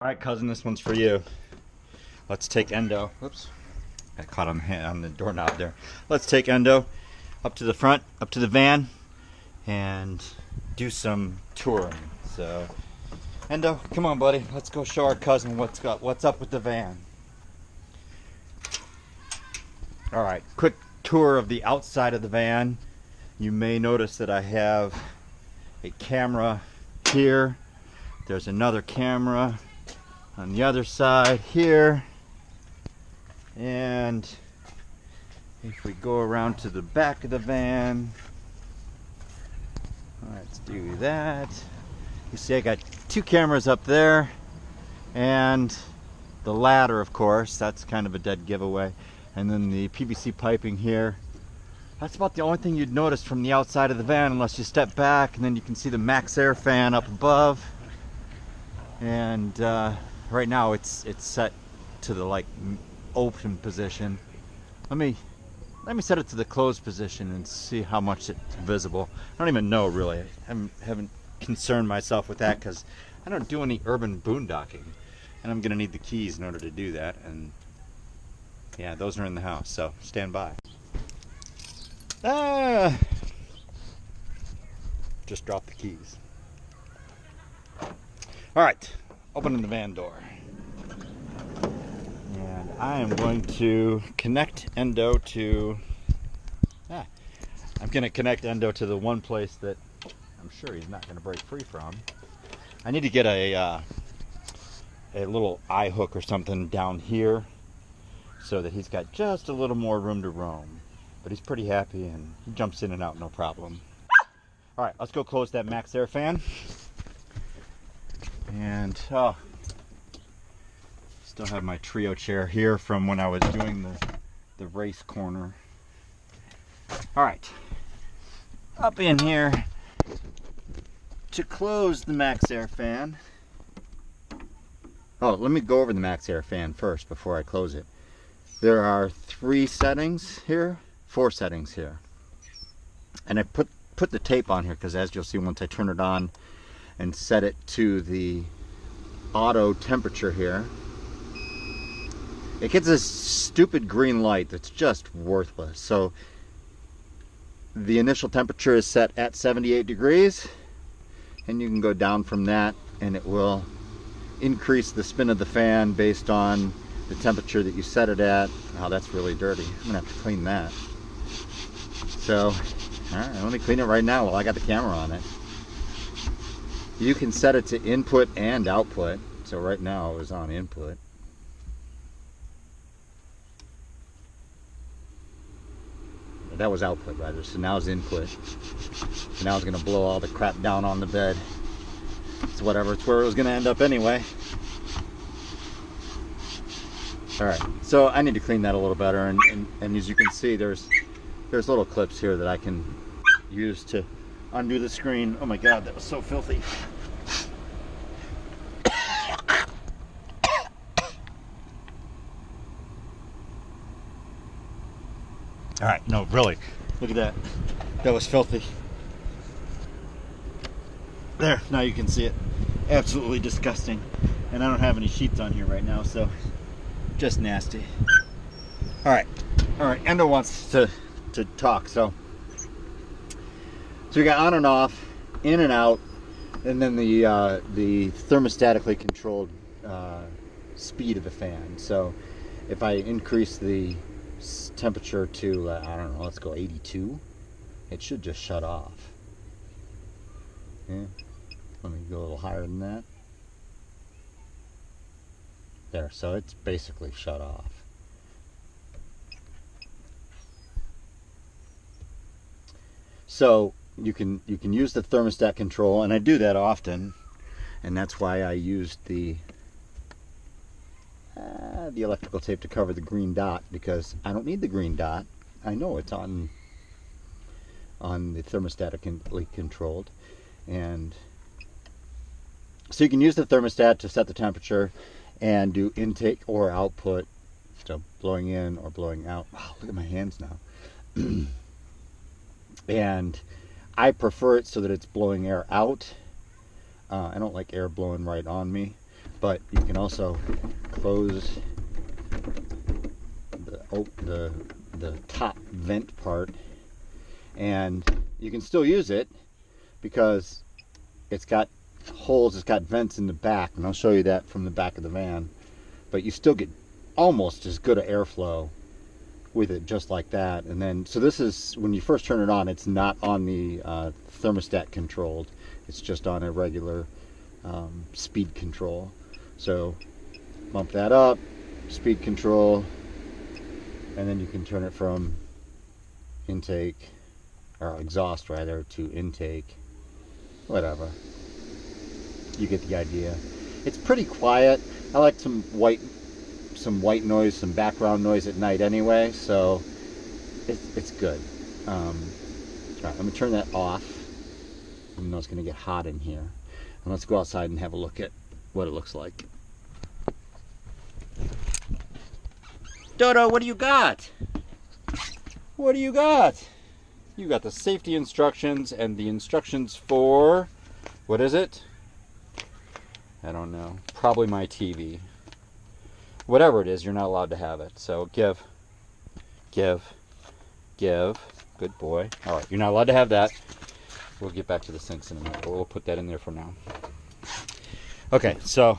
All right, cousin, this one's for you. Let's take Endo. Whoops, got caught on the doorknob there. Let's take Endo up to the front, up to the van, and do some touring. So, Endo, come on, buddy. Let's go show our cousin what's up with the van. All right, quick tour of the outside of the van. You may notice that I have a camera here. There's another camera on the other side here, and if we go around to the back of the van, let's do that. You see I got two cameras up there, and the ladder, of course, that's kind of a dead giveaway, and then the PVC piping here. That's about the only thing you'd notice from the outside of the van, unless you step back, and then you can see the Maxxair fan up above. And right now it's set to the open position. Let me set it to the closed position and see how much it's visible. I don't even know, really. I haven't concerned myself with that because I don't do any urban boondocking, and I'm gonna need the keys in order to do that. And yeah, those are in the house, so stand by. Just dropped the keys. All right, opening the van door. And I am going to connect Endo to, I'm gonna connect Endo to the one place that I'm sure he's not gonna break free from. I need to get a little eye hook or something down here so that he's got just a little more room to roam. But he's pretty happy and he jumps in and out no problem. All right, let's go close that Maxxair fan. And still have my trio chair here from when I was doing the race corner. All right, up in here to close the Maxxair fan. Oh, let me go over the Maxxair fan first before I close it. There are 3 settings here, 4 settings here, and I put the tape on here because, as you'll see once I turn it on and set it to the auto temperature here, it gets this stupid green light that's just worthless. So the initial temperature is set at 78 degrees, and you can go down from that, and it will increase the spin of the fan based on the temperature that you set it at. Oh, that's really dirty. I'm gonna have to clean that. So, all right, let me clean it right now while I got the camera on it. You can set it to input and output. So right now it was on input. That was output rather, so now it's input. So now it's gonna blow all the crap down on the bed. It's whatever, it's where it was gonna end up anyway. All right, so I need to clean that a little better, and as you can see, there's little clips here that I can use to undo the screen. Oh my God, that was so filthy. All right, no, really, look at that. That was filthy. There, now you can see it. Absolutely disgusting. And I don't have any sheets on here right now, so just nasty. All right, Endo wants to talk, so we got on and off, in and out, and then the thermostatically controlled speed of the fan. So if I increase the temperature to I don't know, let's go 82, it should just shut off. Yeah. Let me go a little higher than that. There, so it's basically shut off. So you can use the thermostat control, and I do that often, and that's why I used the electrical tape to cover the green dot, because I don't need the green dot. I know it's on the thermostatically controlled, and so you can use the thermostat to set the temperature and do intake or output, so blowing in or blowing out. Wow, look at my hands now. And I prefer it so that it's blowing air out. I don't like air blowing right on me, but you can also close the top vent part, and you can still use it because it's got holes, it's got vents in the back, and I'll show you that from the back of the van. But you still get almost as good an airflow with it, just like that. And then, so this is, when you first turn it on, it's not on the thermostat controlled, it's just on a regular speed control. So bump that up, speed control, and then you can turn it from intake, or exhaust rather, to intake, whatever. You get the idea. It's pretty quiet. I like some white noise, some background noise at night anyway, so it's good. All right, let me turn that off, even though it's going to get hot in here. And let's go outside and have a look at what it looks like. Dodo, what do you got? What do you got? You got the safety instructions and the instructions for, what is it? I don't know. Probably my TV. Whatever it is, you're not allowed to have it. So give. Good boy. All right, you're not allowed to have that. We'll get back to the sinks in a minute, but we'll put that in there for now. Okay, so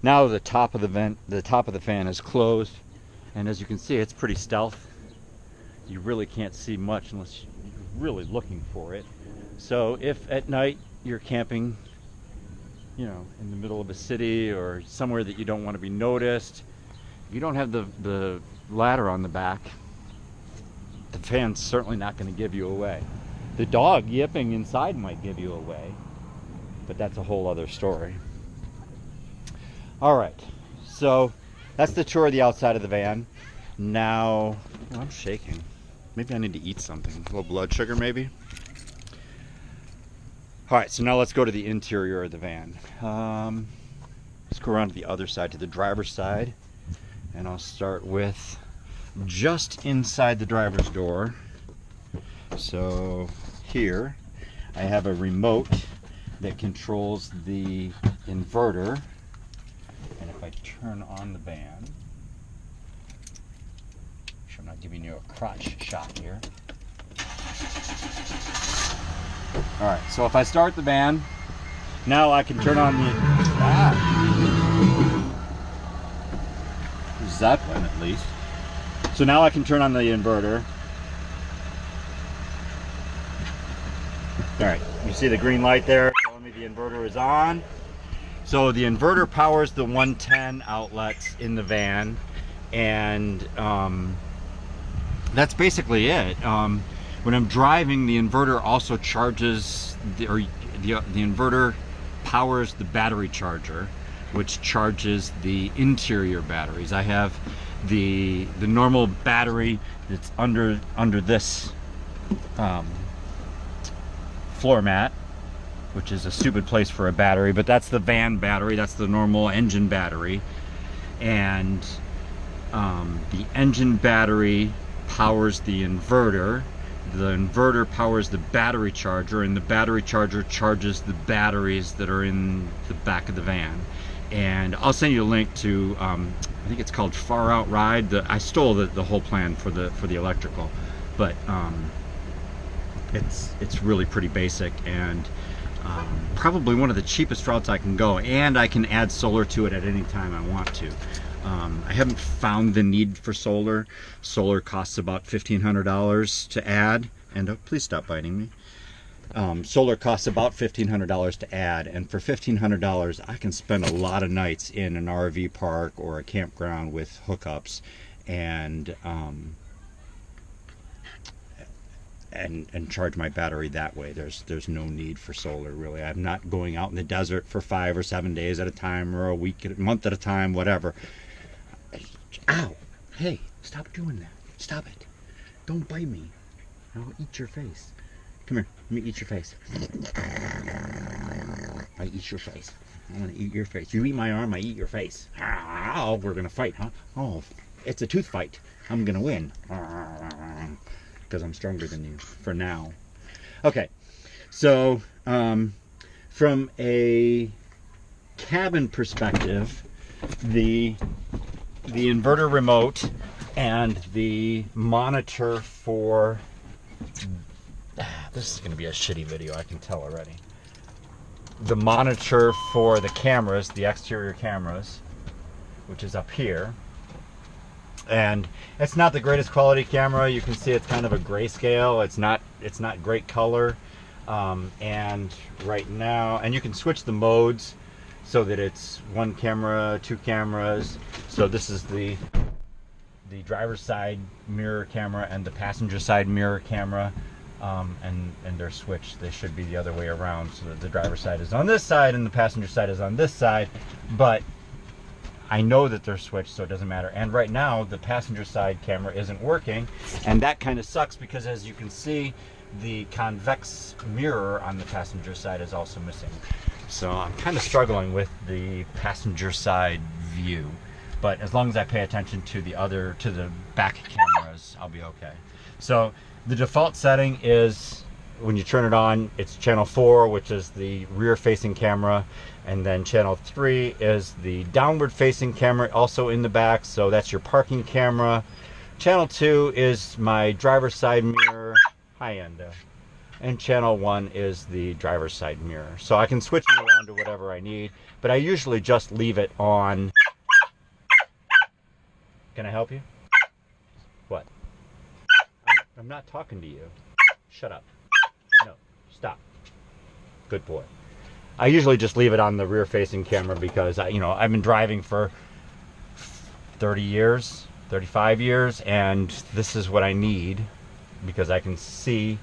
now the top of the fan is closed, and as you can see, it's pretty stealth. You really can't see much unless you're really looking for it. So if at night you're camping, you know, in the middle of a city or somewhere that you don't want to be noticed, if you don't have the ladder on the back, the fan's certainly not going to give you away. The dog yipping inside might give you away, but that's a whole other story. All right, so that's the tour of the outside of the van. Now, oh, I'm shaking. Maybe I need to eat something. A little blood sugar, maybe? All right, so now let's go to the interior of the van. Let's go around to the other side, to the driver's side. And I'll start with just inside the driver's door. So here, I have a remote that controls the inverter. And if I turn on the van, make sure I'm not giving you a crotch shot here. All right, so if I start the van, now I can turn on the Zeppelin at least. So now I can turn on the inverter. All right, you see the green light there telling me the inverter is on. So the inverter powers the 110 outlets in the van, and that's basically it. When I'm driving, the inverter also charges, the inverter powers the battery charger, which charges the interior batteries. I have the normal battery that's under this floor mat, which is a stupid place for a battery, but that's the van battery, that's the normal engine battery. And the engine battery powers the inverter powers the battery charger, and the battery charger charges the batteries that are in the back of the van. And I'll send you a link to, I think it's called Far Out Ride. I stole the whole plan for the electrical, but it's really pretty basic, and probably one of the cheapest routes I can go, and I can add solar to it at any time I want to. I haven't found the need for solar. Solar costs about $1,500 to add, and please stop biting me. Solar costs about $1,500 to add, and for $1,500 I can spend a lot of nights in an RV park or a campground with hookups, and charge my battery that way. There's no need for solar, really. I'm not going out in the desert for 5 or 7 days at a time, or a month at a time, whatever. Ow! Hey, stop doing that. Stop it. Don't bite me. I'll eat your face. Come here, let me eat your face. I eat your face. I want to eat your face. You eat my arm, I eat your face. Oh, we're gonna fight, huh? Oh, it's a tooth fight. I'm gonna win. Because I'm stronger than you, for now. Okay, so from a cabin perspective, the inverter remote and the monitor for this is going to be a shitty video, I can tell already. The monitor for the cameras, the exterior cameras, which is up here. And it's not the greatest quality camera. You can see it's kind of a grayscale. It's not great color. And right now, and you can switch the modes so that it's one camera, two cameras. So this is the driver's side mirror camera and the passenger side mirror camera. And they're switched. They should be the other way around, so that the driver's side is on this side and the passenger side is on this side. But I know that they're switched, so it doesn't matter. And right now, the passenger side camera isn't working, and that kind of sucks because, as you can see, the convex mirror on the passenger side is also missing. So I'm kind of struggling with the passenger side view. But as long as I pay attention to the back cameras, I'll be okay. So the default setting is, when you turn it on, it's channel 4, which is the rear facing camera, and then channel 3 is the downward facing camera, also in the back, so that's your parking camera. Channel 2 is my driver's side mirror, hi Endo, and channel 1 is the driver's side mirror. So I can switch it around to whatever I need, but I usually just leave it on. Can I help you? What? I'm not talking to you. Shut up. No, stop. Good boy. I usually just leave it on the rear facing camera because I've been driving for 30 years, 35 years, and this is what I need because I can see,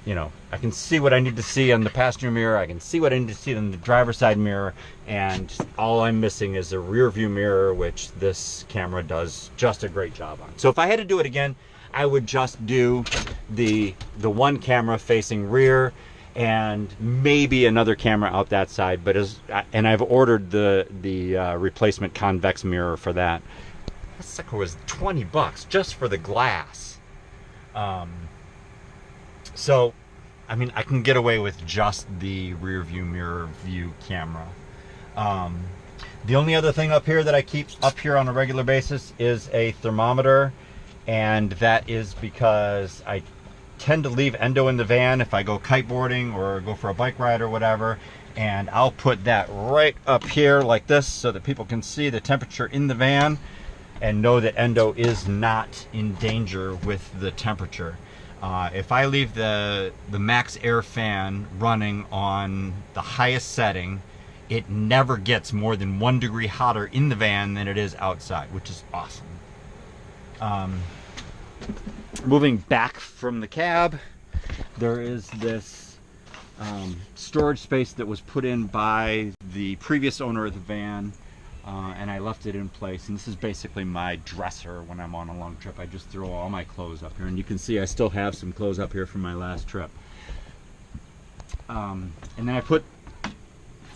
I can see what I need to see on the passenger mirror, I can see what I need to see on the driver's side mirror, and all I'm missing is a rear view mirror, which this camera does just a great job on. So if I had to do it again, I would just do the one camera facing rear and maybe another camera out that side, and I've ordered the replacement convex mirror for that. That sucker was $20 just for the glass. So I mean, I can get away with just the rear view mirror view camera. The only other thing up here that I keep up here on a regular basis is a thermometer, and that is because I tend to leave Endo in the van if I go kiteboarding or go for a bike ride or whatever, and I'll put that right up here like this so that people can see the temperature in the van and know that Endo is not in danger with the temperature. If I leave the max air fan running on the highest setting, it never gets more than 1 degree hotter in the van than it is outside, which is awesome. Moving back from the cab, there is this storage space that was put in by the previous owner of the van, and I left it in place. And this is basically my dresser when I'm on a long trip. I just throw all my clothes up here, and you can see I still have some clothes up here from my last trip. And then I put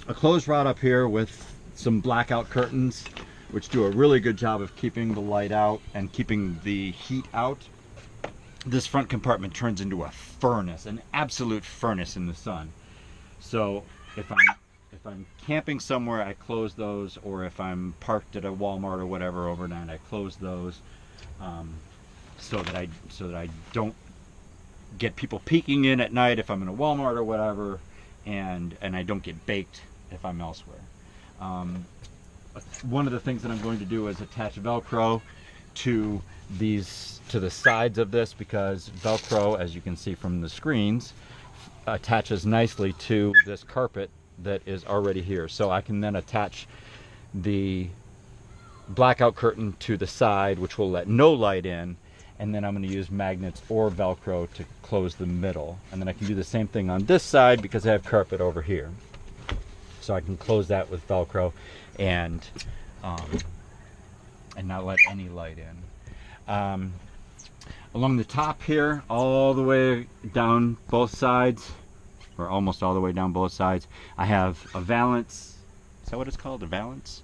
a clothes rod up here with some blackout curtains, which do a really good job of keeping the light out and keeping the heat out. This front compartment turns into a furnace, an absolute furnace in the sun. So if I'm camping somewhere, I close those, or if I'm parked at a Walmart or whatever overnight, I close those, so that I don't get people peeking in at night if I'm in a Walmart or whatever, and I don't get baked if I'm elsewhere. One of the things that I'm going to do is attach Velcro to the sides of this, because Velcro, as you can see from the screens, attaches nicely to this carpet that is already here. So I can then attach the blackout curtain to the side, which will let no light in, and then I'm going to use magnets or Velcro to close the middle. And then I can do the same thing on this side because I have carpet over here. So I can close that with Velcro and not let any light in. Along the top here, all the way down both sides, or almost all the way down both sides, I have a valance. Is that what it's called? A valance?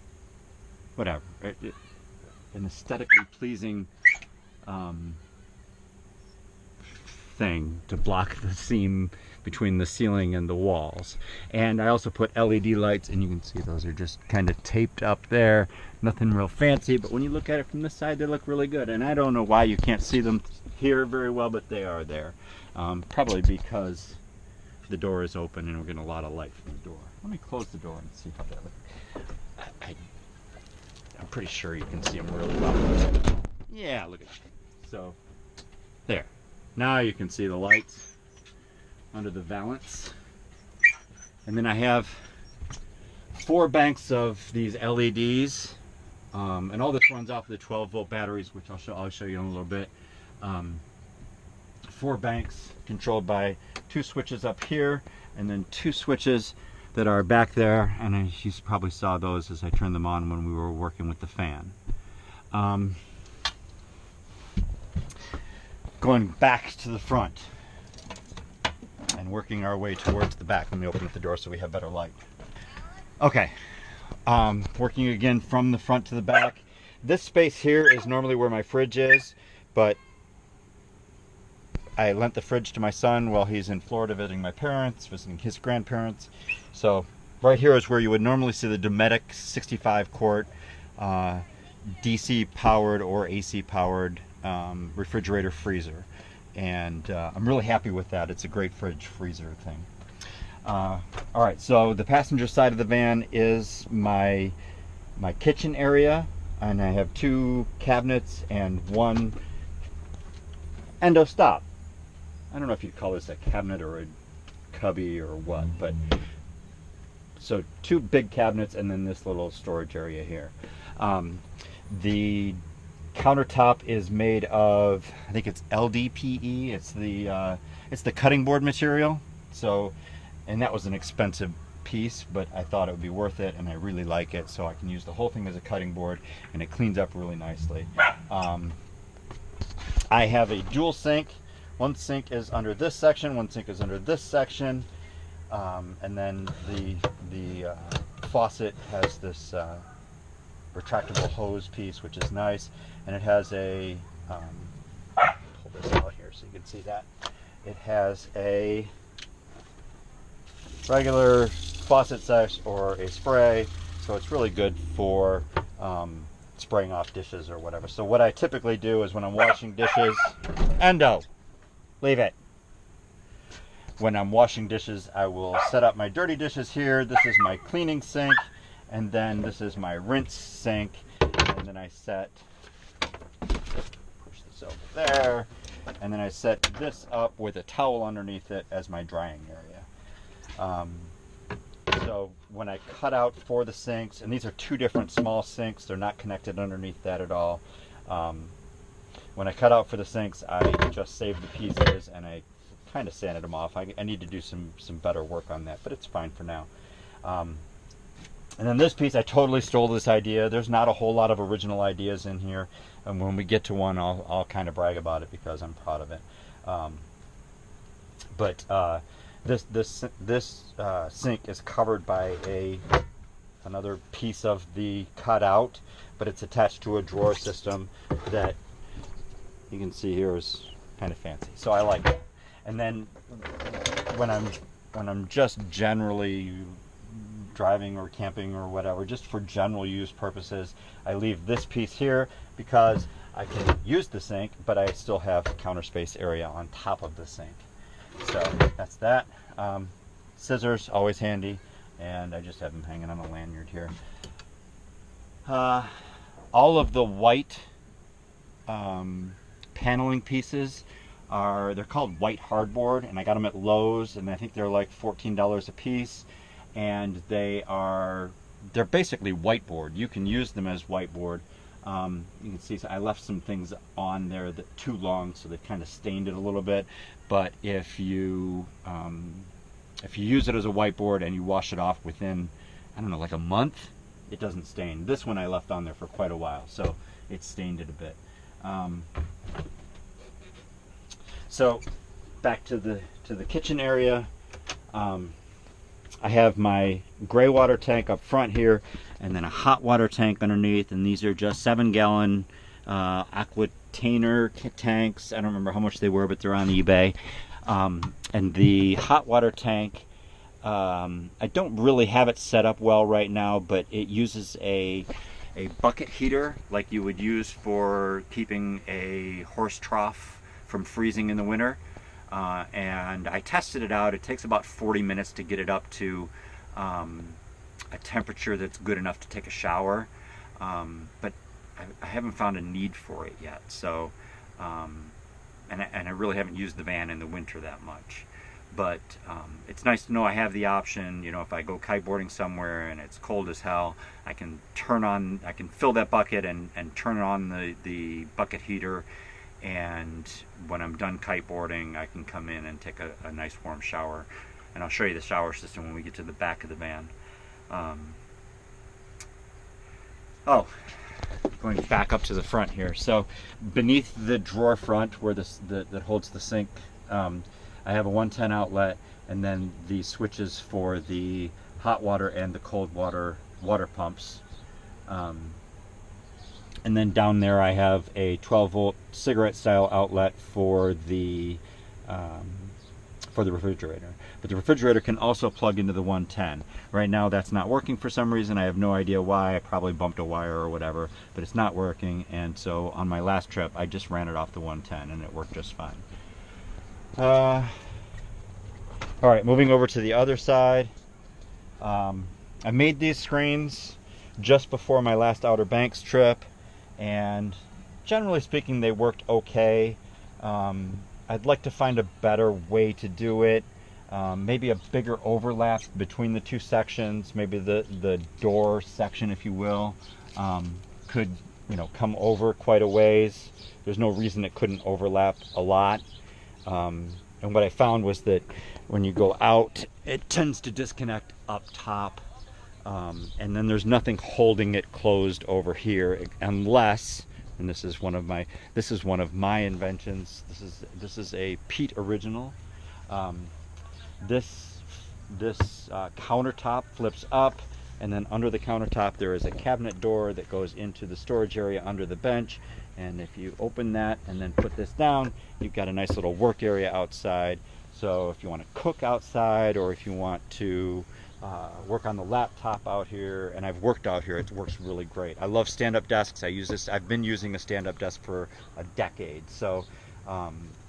Whatever. An aesthetically pleasing thing to block the seam between the ceiling and the walls. And I also put LED lights, and you can see those are just kind of taped up there. Nothing real fancy, but when you look at it from this side, they look really good. And I don't know why you can't see them here very well, but they are there. Probably because the door is open and we're getting a lot of light from the door. Let me close the door and see how that looks. I'm pretty sure you can see them really well. Yeah, look at that. So, there. Now you can see the lights under the valance. And then I have 4 banks of these LEDs. And all this runs off the 12-volt batteries, which I'll show you in a little bit. 4 banks controlled by 2 switches up here, and then 2 switches that are back there, and you probably saw those as I turned them on when we were working with the fan. Going back to the front and working our way towards the back. Let me open up the door so we have better light. Okay, working again from the front to the back. This space here is normally where my fridge is, but I lent the fridge to my son while he's in Florida visiting my parents, visiting his grandparents. So right here is where you would normally see the Dometic 65 quart DC powered or AC powered refrigerator freezer. And I'm really happy with that. It's a great fridge freezer thing. Alright, so the passenger side of the van is my kitchen area, and I have 2 cabinets and 1 endo stop. I don't know if you'd call this a cabinet or a cubby or what, but so 2 big cabinets and then this little storage area here. The countertop is made of, I think it's LDPE. It's the cutting board material. So, and that was an expensive piece, but I thought it would be worth it, and I really like it. So I can use the whole thing as a cutting board, and it cleans up really nicely. I have a dual sink. One sink is under this section, one sink is under this section, and then the faucet has this retractable hose piece, which is nice, and it has a pull this out here so you can see that it has a regular faucet size or a spray, so it's really good for spraying off dishes or whatever. So what I typically do is when I'm washing dishes, Endo, leave it. When I'm washing dishes, I will set up my dirty dishes here. This is my cleaning sink, and then this is my rinse sink, and then I set, push this over there, and then I set this up with a towel underneath it as my drying area. So when I cut out for the sinks, and these are 2 different small sinks, they're not connected underneath that at all. When I cut out for the sinks, I just saved the pieces and I kind of sanded them off. I need to do some better work on that, but it's fine for now. And then this piece, I totally stole this idea. There's not a whole lot of original ideas in here, and when we get to one, I'll kind of brag about it because I'm proud of it. This sink is covered by another piece of the cutout, but it's attached to a drawer system that you can see here is kind of fancy. So I like that. And then when I'm just generally driving or camping or whatever, just for general use purposes, I leave this piece here because I can use the sink, but I still have counter space area on top of the sink. So that's that. Scissors, always handy, and I just have them hanging on a lanyard here. All of the white paneling pieces they're called white hardboard, and I got them at Lowe's, and I think they're like $14 a piece, and they're basically whiteboard. You can use them as whiteboard. You can see, so I left some things on there that too long, so they've kind of stained it a little bit. But if you use it as a whiteboard and you wash it off within, I don't know, like a month, it doesn't stain. This one I left on there for quite a while, so it stained it a bit. So back to the kitchen area. I have my gray water tank up front here, and then a hot water tank underneath, and these are just 7-gallon Aquitainer tanks. I don't remember how much they were, but they're on eBay. And the hot water tank, I don't really have it set up well right now, but it uses a bucket heater like you would use for keeping a horse trough from freezing in the winter. And I tested it out. It takes about 40 minutes to get it up to a temperature that's good enough to take a shower. But I haven't found a need for it yet. So, and I really haven't used the van in the winter that much. But it's nice to know I have the option. You know, if I go kiteboarding somewhere and it's cold as hell, I can fill that bucket and turn on the bucket heater. And when I'm done kiteboarding, I can come in and take a nice warm shower. And I'll show you the shower system when we get to the back of the van. Going back up to the front here. So beneath the drawer front where that holds the sink, I have a 110 outlet, and then the switches for the hot water and the cold water pumps. And then down there I have a 12-volt cigarette style outlet for the refrigerator. But the refrigerator can also plug into the 110. Right now that's not working for some reason. I have no idea why. I probably bumped a wire or whatever, but it's not working. And so on my last trip I just ran it off the 110 and it worked just fine. All right, moving over to the other side. I made these screens just before my last Outer Banks trip, and generally speaking they worked okay. I'd like to find a better way to do it. Maybe a bigger overlap between the two sections. Maybe the door section, if you will, could, you know, come over quite a ways. There's no reason it couldn't overlap a lot. And what I found was that when you go out, it tends to disconnect up top, and then there's nothing holding it closed over here, unless, and this is one of my inventions. This is a Pete original. This countertop flips up, and then under the countertop there is a cabinet door that goes into the storage area under the bench. And if you open that and then put this down, you've got a nice little work area outside. So if you want to cook outside, or if you want to work on the laptop out here, and I've worked out here, it works really great. I love stand-up desks. I've been using a stand-up desk for a decade, so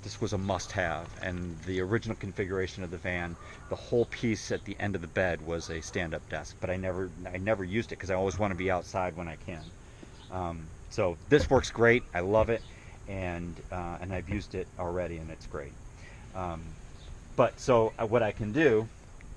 this was a must-have. And the original configuration of the van, the whole piece at the end of the bed was a stand-up desk, but I never used it because I always want to be outside when I can. So this works great. I love it, and I've used it already, and it's great. But so what I can do,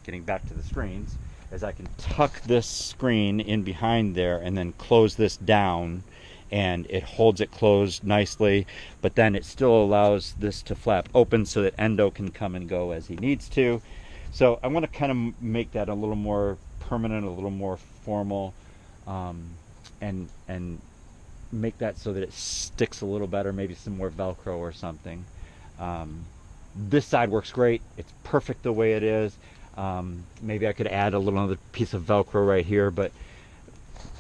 getting back to the screens, is I can tuck this screen in behind there and then close this down, and it holds it closed nicely, but then it still allows this to flap open so that Endo can come and go as he needs to. So I want to kind of make that a little more permanent, a little more formal, and make that so that it sticks a little better, maybe some more Velcro or something. This side works great. It's perfect the way it is. Maybe I could add a little other piece of Velcro right here, but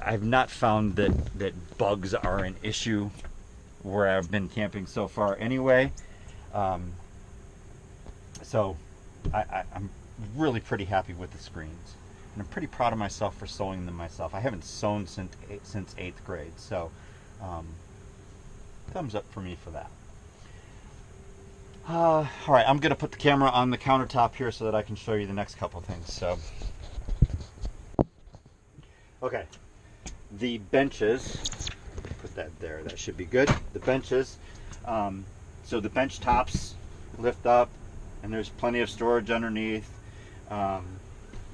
I've not found that bugs are an issue where I've been camping so far anyway. So I'm really pretty happy with the screens. And I'm pretty proud of myself for sewing them myself. I haven't sewn since 8th grade, so thumbs up for me for that. All right, I'm going to put the camera on the countertop here so that I can show you the next couple things. So, okay, the benches, put that there, that should be good. The benches, so the bench tops lift up, and there's plenty of storage underneath.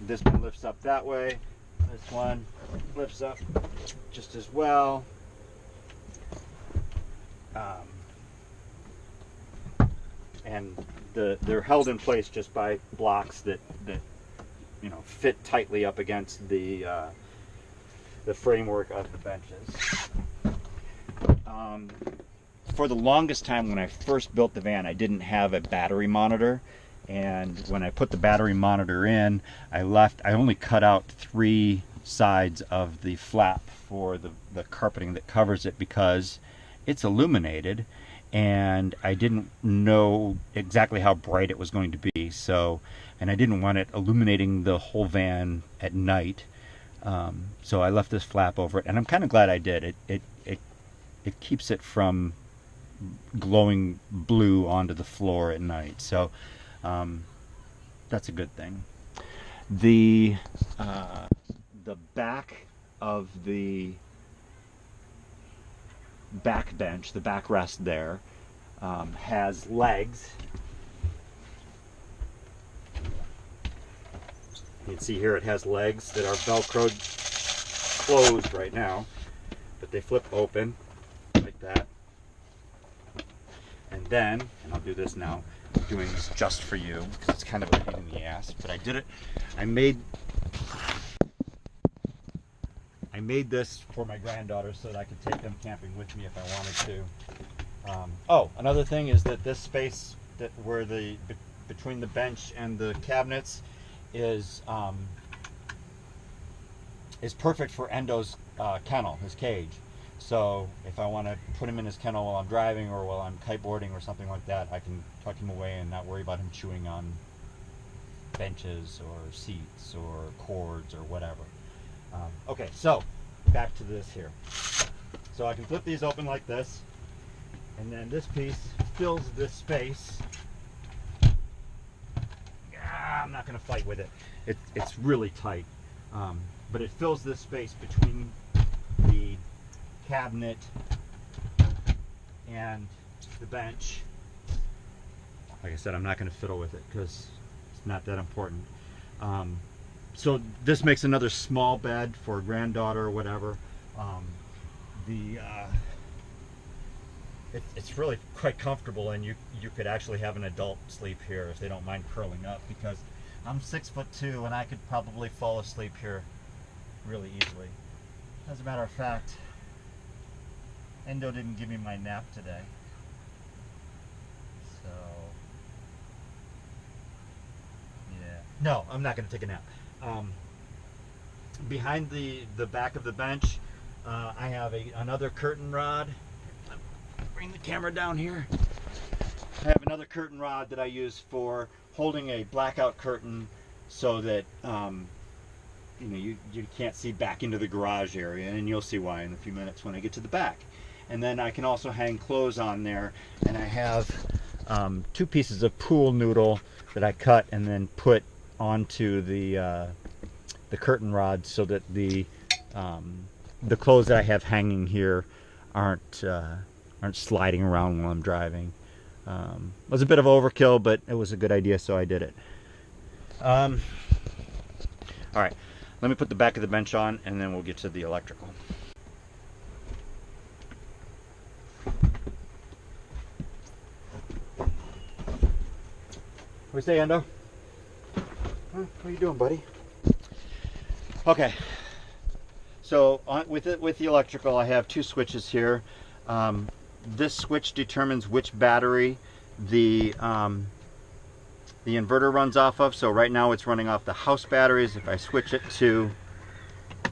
This one lifts up that way. This one lifts up just as well. And they're held in place just by blocks that you know fit tightly up against the framework of the benches. For the longest time, when I first built the van, I didn't have a battery monitor, and when I put the battery monitor in, I only cut out 3 sides of the flap for the carpeting that covers it, because it's illuminated, and I didn't know exactly how bright it was going to be, so, and I didn't want it illuminating the whole van at night, so I left this flap over it, and I'm kind of glad I did. It keeps it from glowing blue onto the floor at night, so that's a good thing. The back of the back bench, the backrest there, has legs. You can see here it has legs that are velcroed closed right now, but they flip open like that. And then, and I'll do this now, I'm doing this just for you because it's kind of a pain in the ass, but I did it. I made this for my granddaughter so that I could take them camping with me if I wanted to. Oh, another thing is that this space that where between the bench and the cabinets is perfect for Endo's kennel, his cage. So if I want to put him in his kennel while I'm driving or while I'm kiteboarding or something like that, I can tuck him away and not worry about him chewing on benches or seats or cords or whatever. Okay, so back to this here. So I can flip these open like this, and then this piece fills this space. I'm not going to fight with it. It's really tight, but it fills this space between the cabinet and the bench. Like I said, I'm not going to fiddle with it because it's not that important. So this makes another small bed for a granddaughter or whatever. It's really quite comfortable, and you could actually have an adult sleep here if they don't mind curling up, because I'm 6'2" and I could probably fall asleep here really easily. As a matter of fact, Endo didn't give me my nap today, so yeah. No, I'm not going to take a nap. Behind the back of the bench, I have another curtain rod. Bring the camera down here. I have another curtain rod that I use for holding a blackout curtain so that you can't see back into the garage area, and you'll see why in a few minutes when I get to the back. And then I can also hang clothes on there, and I have 2 pieces of pool noodle that I cut and then put onto the curtain rod so that the clothes that I have hanging here aren't sliding around while I'm driving. It was a bit of overkill, but it was a good idea, so I did it. All right, let me put the back of the bench on, and then we'll get to the electrical. What do you say, Endo? What are you doing, buddy? Okay, so with the electrical, I have 2 switches here. This switch determines which battery the inverter runs off of. So right now it's running off the house batteries. If I switch it to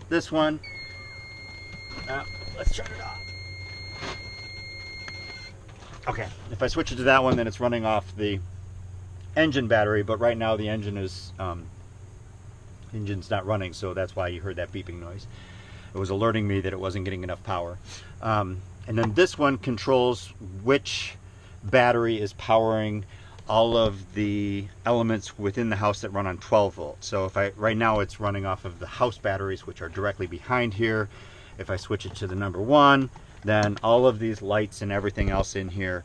this one, let's turn it off. Okay, if I switch it to that one, then it's running off the engine battery, but right now the engine's not running, so that's why you heard that beeping noise. It was alerting me that it wasn't getting enough power. And then this one controls which battery is powering all of the elements within the house that run on 12 volts. So right now it's running off of the house batteries, which are directly behind here. If I switch it to the number 1, then all of these lights and everything else in here,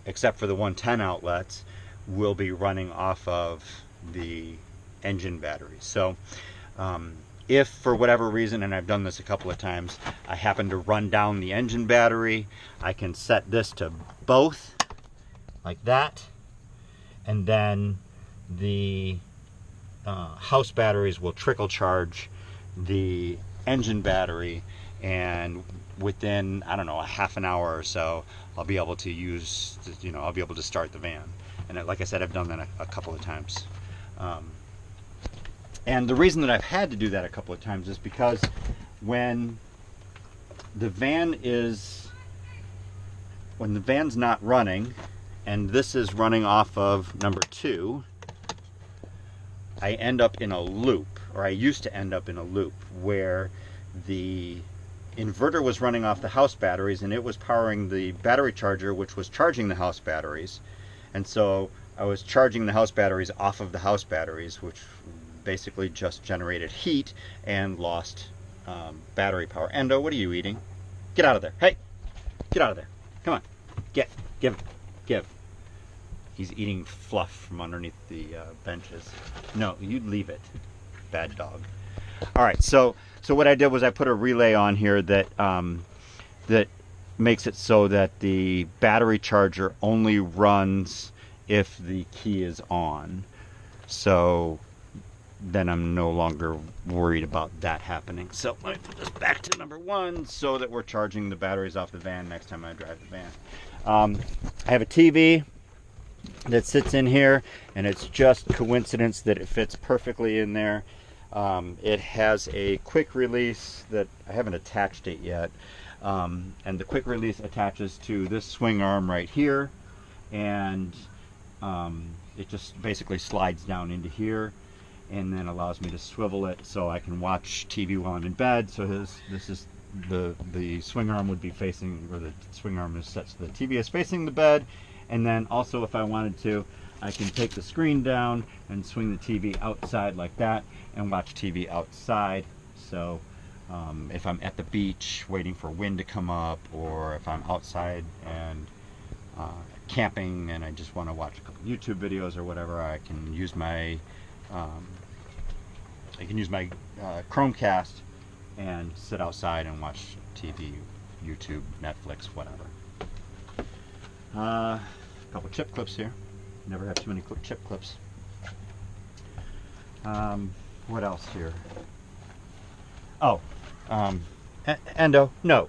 except for the 110 outlets, will be running off of the engine battery. So if for whatever reason, and I've done this a couple of times, I happen to run down the engine battery, I can set this to both like that, and then the house batteries will trickle charge the engine battery, and within, I don't know, a half an hour or so, I'll be able to I'll be able to start the van. And like I said, I've done that a couple of times. And the reason that I've had to do that a couple of times is because when the van is, when the van's not running, and this is running off of number 2, I end up in a loop, or I used to end up in a loop, where the inverter was running off the house batteries and it was powering the battery charger, which was charging the house batteries. And so I was charging the house batteries off of the house batteries, which basically just generated heat and lost battery power. Endo, what are you eating? Get out of there. Hey, get out of there. Come on. Give. He's eating fluff from underneath the benches. No, you leave it. Bad dog. All right, so what I did was I put a relay on here that that makes it so that the battery charger only runs if the key is on. So then I'm no longer worried about that happening. So let me put this back to number 1 so that we're charging the batteries off the van next time I drive the van. I have a TV that sits in here, and it's just coincidence that it fits perfectly in there. It has a quick release that I haven't attached it yet, and the quick release attaches to this swing arm right here, and it just basically slides down into here and then allows me to swivel it so I can watch TV while I'm in bed. So this is the swing arm would be facing, or the swing arm is set so the TV is facing the bed. And then also, if I wanted to, I can take the screen down and swing the TV outside like that and watch TV outside. So if I'm at the beach waiting for wind to come up, or if I'm outside and camping and I just want to watch a couple YouTube videos or whatever, I can use my Chromecast and sit outside and watch TV, YouTube, Netflix, whatever. A couple chip clips here. Never have too many chip clips. What else here? Oh, Endo, no.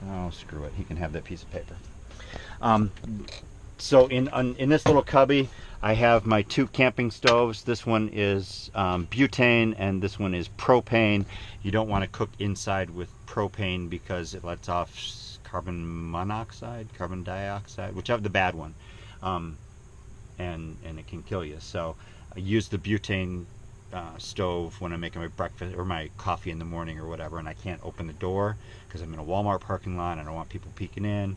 Oh, screw it. He can have that piece of paper. So in this little cubby, I have my 2 camping stoves. This one is butane, and this one is propane. You don't want to cook inside with propane because it lets off carbon monoxide, carbon dioxide, whichever, the bad one, and it can kill you. So I use the butane stove when I'm making my breakfast or my coffee in the morning or whatever, and I can't open the door because I'm in a Walmart parking lot and I don't want people peeking in.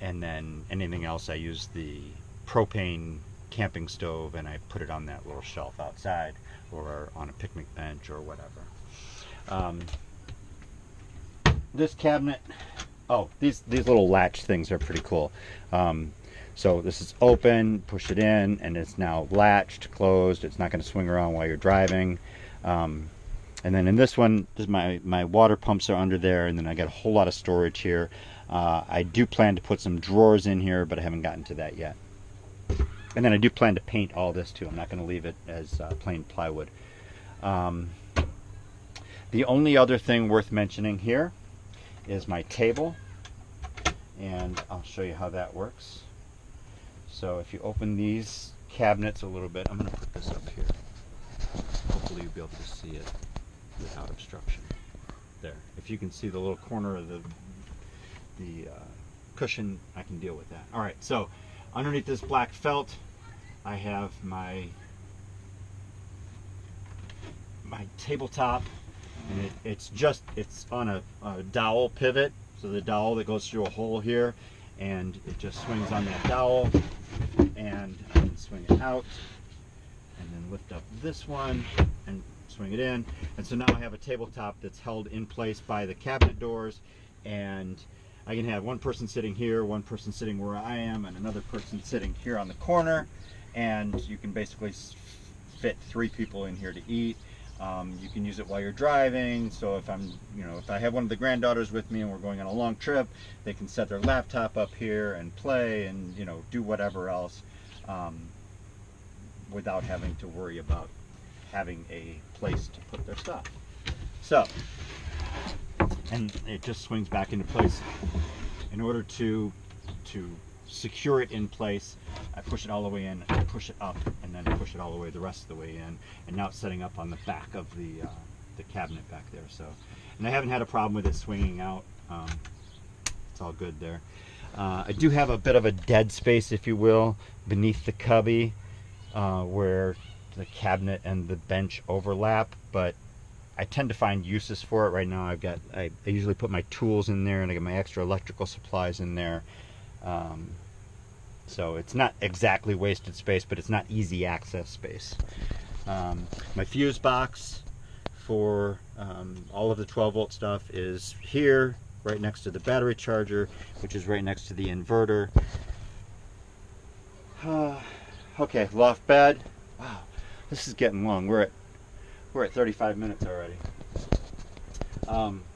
And then anything else, I use the propane camping stove and I put it on that little shelf outside or on a picnic bench or whatever. This cabinet, oh, these little latch things are pretty cool. So this is open, push it in, and it's now latched, closed. It's not going to swing around while you're driving. And then in this one, my water pumps are under there, and then I got a whole lot of storage here. I do plan to put some drawers in here, but I haven't gotten to that yet. And then I do plan to paint all this too. I'm not going to leave it as plain plywood. The only other thing worth mentioning here is my table, and I'll show you how that works. So if you open these cabinets a little bit, I'm going to put this up here. Hopefully you'll be able to see it without obstruction. There. If you can see the little corner of the cushion, I can deal with that. All right, so underneath this black felt, I have my tabletop, and it's on a dowel pivot, so the dowel that goes through a hole here, and it just swings on that dowel, and I can swing it out, and then lift up this one and swing it in, and so now I have a tabletop that's held in place by the cabinet doors, and I can have one person sitting here, one person sitting where I am, and another person sitting here on the corner, and you can basically fit 3 people in here to eat. You can use it while you're driving, so if if I have one of the granddaughters with me and we're going on a long trip, they can set their laptop up here and play and do whatever else without having to worry about having a place to put their stuff. So, and it just swings back into place. In order to secure it in place, I push it all the way in, I push it up, and then push it all the way the rest of the way in, and now it's setting up on the back of the cabinet back there. So, and I haven't had a problem with it swinging out. all good there. I do have a bit of a dead space, if you will, beneath the cubby where the cabinet and the bench overlap, but I tend to find uses for it. Right now I usually put my tools in there, and I get my extra electrical supplies in there. So it's not exactly wasted space, but it's not easy access space. My fuse box for all of the 12-volt stuff is here, right next to the battery charger, which is right next to the inverter. Okay, loft bed. Wow, this is getting long. We're at 35 minutes already.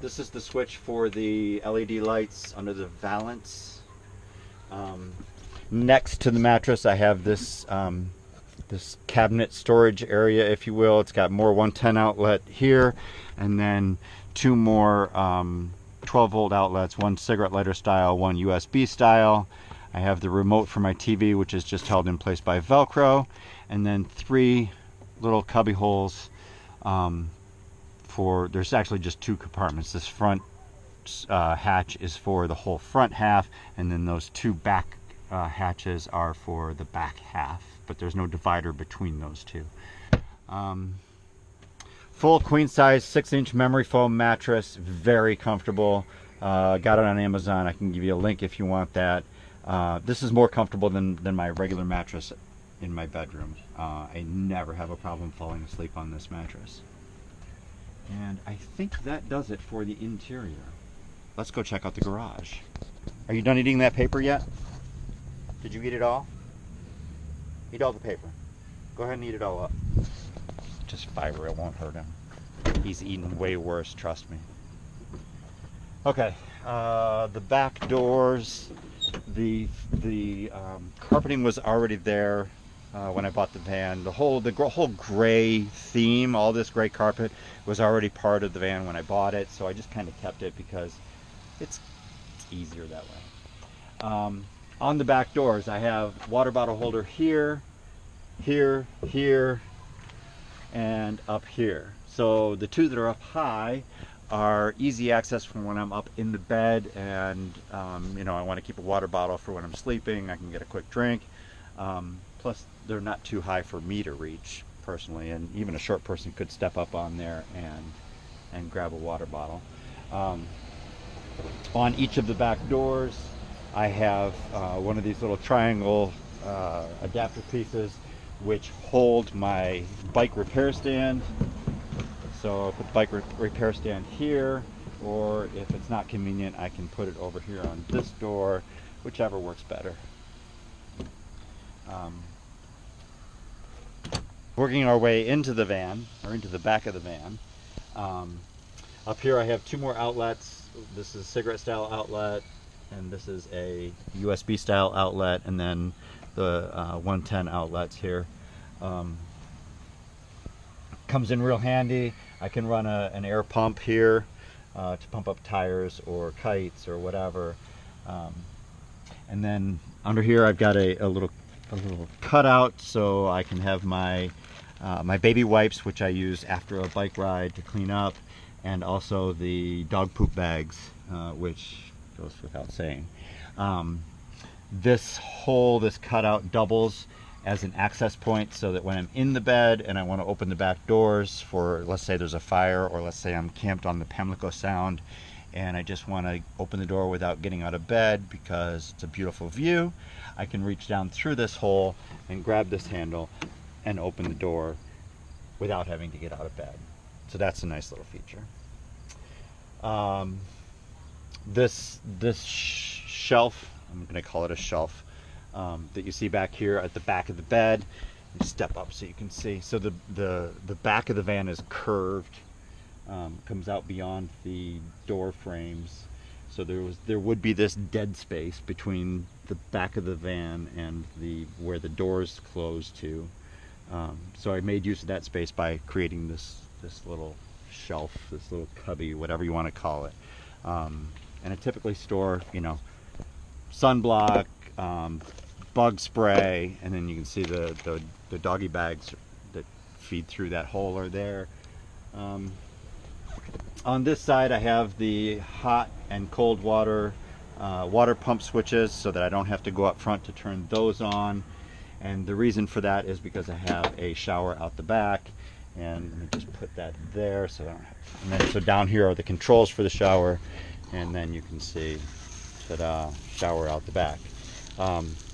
This is the switch for the LED lights under the valance. Next to the mattress, I have this this cabinet storage area, if you will. It's got more 110 outlet here, and then two more 12-volt outlets, one cigarette lighter style, one USB style. I have the remote for my TV, which is just held in place by Velcro, and then three little cubby holes there's actually just two compartments. This front hatch is for the whole front half, and then those two back hatches are for the back half, but there's no divider between those two. Full queen size 6-inch memory foam mattress, very comfortable. Got it on Amazon. I can give you a link if you want that. This is more comfortable than my regular mattress in my bedroom. I never have a problem falling asleep on this mattress. And I think that does it for the interior. Let's go check out the garage. Are you done eating that paper yet? Did you eat it all? Eat all the paper. Go ahead and eat it all up. Just fiber, it won't hurt him. He's eaten way worse, trust me. Okay, the back doors, the carpeting was already there when I bought the van. The whole gray theme, all this gray carpet was already part of the van when I bought it, so I just kind of kept it because it's easier that way. On the back doors, I have water bottle holder here, here, here, and up here. So the two that are up high are easy access from when I'm up in the bed, and you know, I want to keep a water bottle for when I'm sleeping. I can get a quick drink. Plus, they're not too high for me to reach personally, and even a short person could step up on there and grab a water bottle. On each of the back doors, I have one of these little triangle adapter pieces which hold my bike repair stand. So I'll put the bike repair stand here, or if it's not convenient, I can put it over here on this door, whichever works better. Working our way into the van, or into the back of the van. Up here I have two more outlets. This is a cigarette style outlet, and this is a USB style outlet, and then the 110 outlets here. Comes in real handy. I can run an air pump here to pump up tires or kites or whatever. And then under here I've got a little cutout so I can have my my baby wipes, which I use after a bike ride to clean up, and also the dog poop bags, which goes without saying. This cutout doubles as an access point, so that when I'm in the bed and I want to open the back doors for, let's say there's a fire, or let's say I'm camped on the Pamlico Sound and I just want to open the door without getting out of bed because it's a beautiful view, I can reach down through this hole and grab this handle and open the door without having to get out of bed. So that's a nice little feature. This shelf, I'm going to call it a shelf, that you see back here at the back of the bed. You step up so you can see. So the back of the van is curved, comes out beyond the door frames. So there would be this dead space between the back of the van and where the doors close to. So I made use of that space by creating this little shelf, this little cubby, whatever you want to call it. And I typically store, you know, sunblock, bug spray, and then you can see the doggy bags that feed through that hole are there. On this side I have the hot and cold water water pump switches so that I don't have to go up front to turn those on. And the reason for that is because I have a shower out the back. And let me just put that there. So, and then so down here are the controls for the shower, and then you can see, ta-da, shower out the back.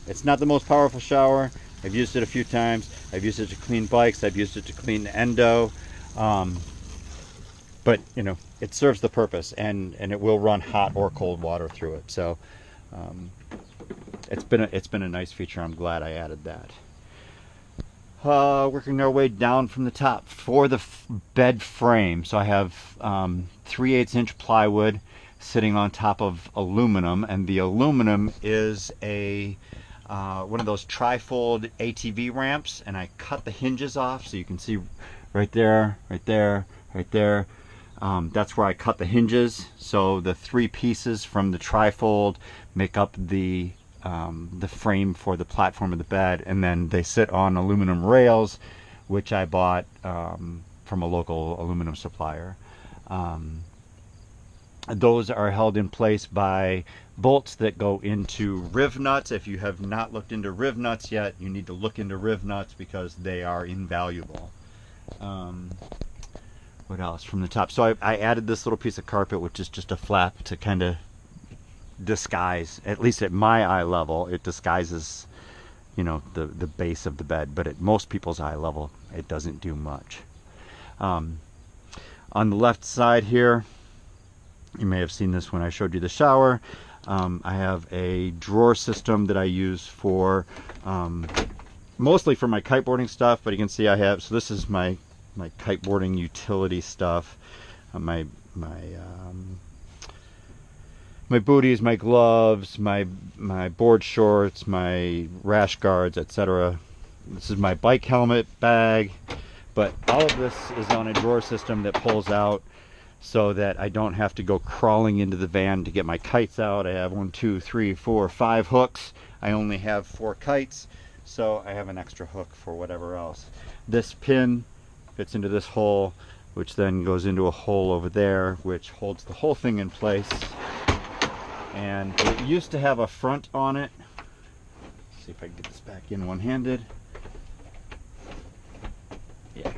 It's not the most powerful shower. I've used it a few times. I've used it to clean bikes. I've used it to clean the endo. But you know, it serves the purpose, and it will run hot or cold water through it. So it's been a nice feature. I'm glad I added that. Working our way down from the top for the bed frame. So I have 3/8 inch plywood sitting on top of aluminum, and the aluminum is a one of those trifold ATV ramps, and I cut the hinges off so you can see right there, right there, right there. That's where I cut the hinges. So the 3 pieces from the trifold make up the frame for the platform of the bed, and then they sit on aluminum rails, which I bought from a local aluminum supplier. Those are held in place by bolts that go into riv nuts. If you have not looked into riv nuts yet, you need to look into riv nuts because they are invaluable. What else from the top? So I added this little piece of carpet, which is just a flap to kind of disguise, at least at my eye level, it disguises, you know, the base of the bed, but at most people's eye level it doesn't do much. On the left side here, you may have seen this when I showed you the shower. I have a drawer system that I use for mostly for my kiteboarding stuff, but you can see I have, so this is my kiteboarding utility stuff, my booties, my gloves, my board shorts, my rash guards, etc. This is my bike helmet bag, but all of this is on a drawer system that pulls out so that I don't have to go crawling into the van to get my kites out. I have 1, 2, 3, 4, 5 hooks. I only have 4 kites, so I have an extra hook for whatever else. This pin fits into this hole, which then goes into a hole over there, which holds the whole thing in place. And it used to have a front on it. Let's see if I can get this back in one-handed. Yeah.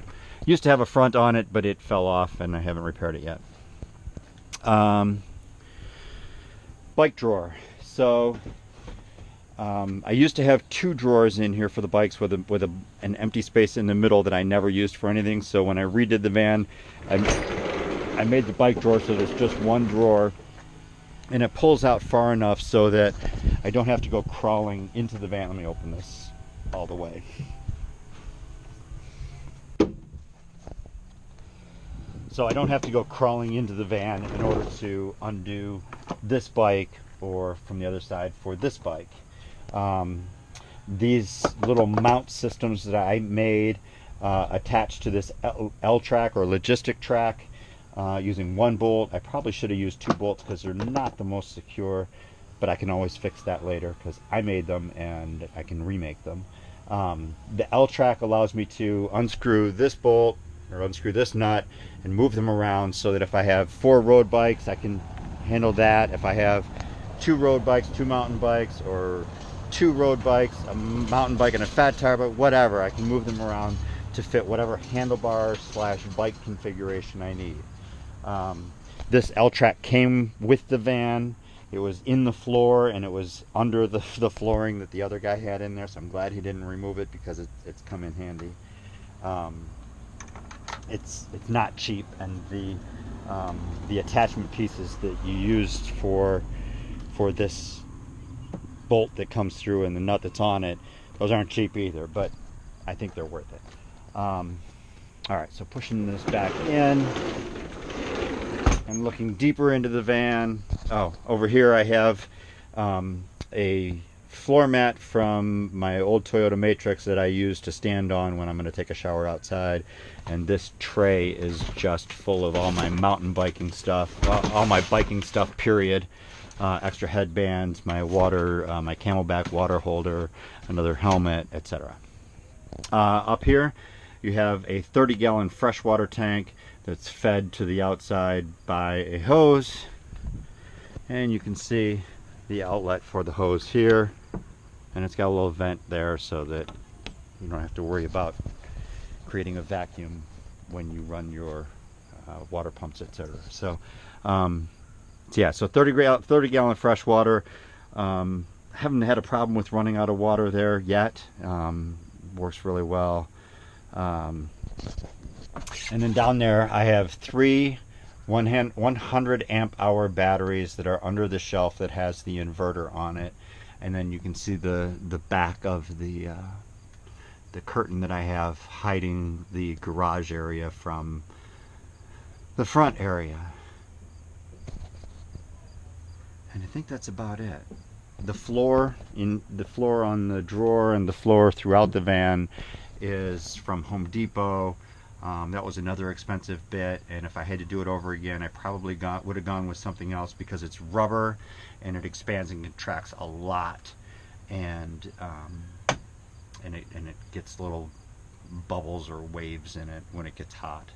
Used to have a front on it, but it fell off and I haven't repaired it yet. Bike drawer. So I used to have 2 drawers in here for the bikes with an empty space in the middle that I never used for anything. So when I redid the van, I made the bike drawer so there's just 1 drawer. And it pulls out far enough so that I don't have to go crawling into the van. Let me open this all the way. So I don't have to go crawling into the van in order to undo this bike, or from the other side for this bike. These little mount systems that I made attached to this L-track or logistic track, using 1 bolt. I probably should have used 2 bolts because they're not the most secure, but I can always fix that later because I made them and I can remake them. The L-track allows me to unscrew this bolt or unscrew this nut and move them around so that if I have 4 road bikes, I can handle that. If I have 2 road bikes, 2 mountain bikes, or 2 road bikes, a mountain bike and a fat tire, but whatever, I can move them around to fit whatever handlebar / bike configuration I need. This L-track came with the van. It was in the floor and it was under the flooring that the other guy had in there, so I'm glad he didn't remove it because it's come in handy. It's not cheap, and the attachment pieces that you used for this bolt that comes through and the nut that's on it, those aren't cheap either, but I think they're worth it. All right, so pushing this back in and looking deeper into the van. Oh, over here I have a floor mat from my old Toyota Matrix that I use to stand on when I'm going to take a shower outside. And this tray is just full of all my mountain biking stuff, all my biking stuff, period. Extra headbands, my water, my Camelback water holder, another helmet, etc. Up here you have a 30-gallon freshwater tank that's fed to the outside by a hose, and you can see the outlet for the hose here, and it's got a little vent there so that you don't have to worry about creating a vacuum when you run your water pumps, etc. So yeah, so 30 gallon fresh water. Haven't had a problem with running out of water there yet. Works really well. And then down there I have 3 100 amp hour batteries that are under the shelf that has the inverter on it. And then you can see the back of the curtain that I have hiding the garage area from the front area. And I think that's about it. The floor on the drawer and the floor throughout the van is from Home Depot. That was another expensive bit, and if I had to do it over again, I probably would have gone with something else because it's rubber and it expands and contracts a lot, and it gets little bubbles or waves in it when it gets hot.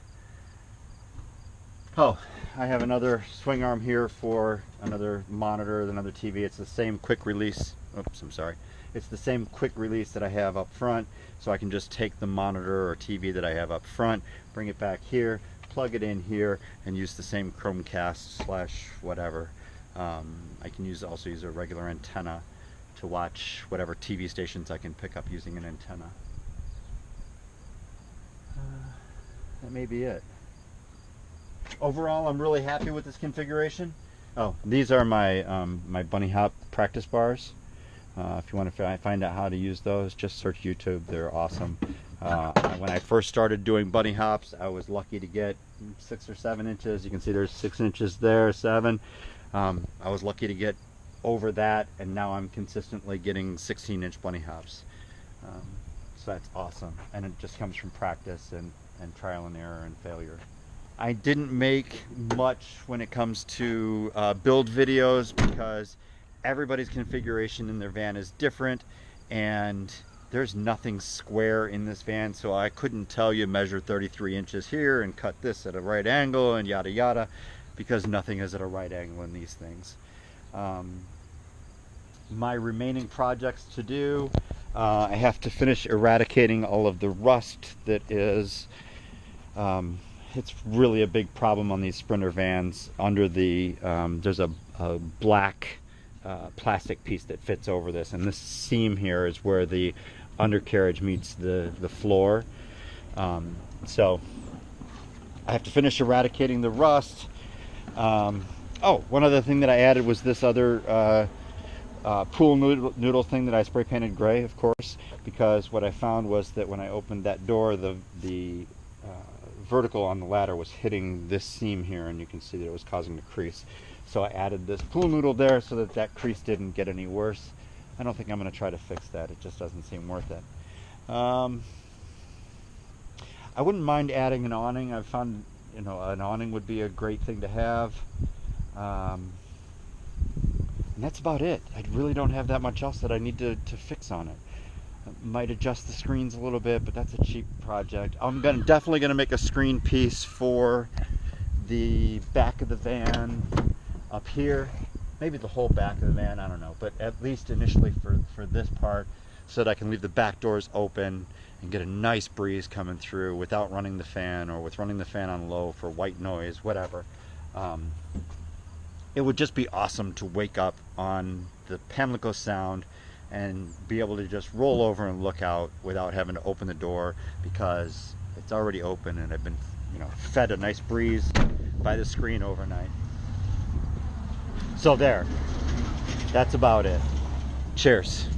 Oh, I have another swing arm here for another monitor, another TV. It's the same quick release. Oops, I'm sorry. It's the same quick release that I have up front, so I can just take the monitor or TV that I have up front, bring it back here, plug it in here, and use the same Chromecast / whatever. I can also use a regular antenna to watch whatever TV stations I can pick up using an antenna. That may be it. Overall, I'm really happy with this configuration. Oh, these are my my bunny hop practice bars. If you want to find out how to use those, just search YouTube. They're awesome. When I first started doing bunny hops, I was lucky to get 6 or 7 inches. You can see there's 6 inches there, 7. I was lucky to get over that, and now I'm consistently getting 16-inch bunny hops. So that's awesome, and it just comes from practice and trial and error and failure. I didn't make much when it comes to build videos because everybody's configuration in their van is different, and there's nothing square in this van, so I couldn't tell you measure 33 inches here and cut this at a right angle and yada yada, because nothing is at a right angle in these things. My remaining projects to do, I have to finish eradicating all of the rust that is it's really a big problem on these Sprinter vans. Under the there's a black plastic piece that fits over this, and this seam here is where the undercarriage meets the floor. So I have to finish eradicating the rust. Oh, one other thing that I added was this other pool noodle thing that I spray painted gray, of course, because what I found was that when I opened that door, the vertical on the ladder was hitting this seam here, and you can see that it was causing the crease. So I added this pool noodle there so that that crease didn't get any worse. I don't think I'm going to try to fix that. It just doesn't seem worth it. I wouldn't mind adding an awning. I've found, an awning would be a great thing to have. And that's about it. I really don't have that much else that I need to fix on it. Might adjust the screens a little bit, but that's a cheap project. I'm definitely going to make a screen piece for the back of the van up here, maybe the whole back of the van, I don't know, but at least initially for this part, so that I can leave the back doors open and get a nice breeze coming through without running the fan, or with running the fan on low for white noise, whatever. It would just be awesome to wake up on the Pamlico Sound and be able to just roll over and look out without having to open the door, because it's already open and I've been fed a nice breeze by the screen overnight. So there, that's about it. Cheers.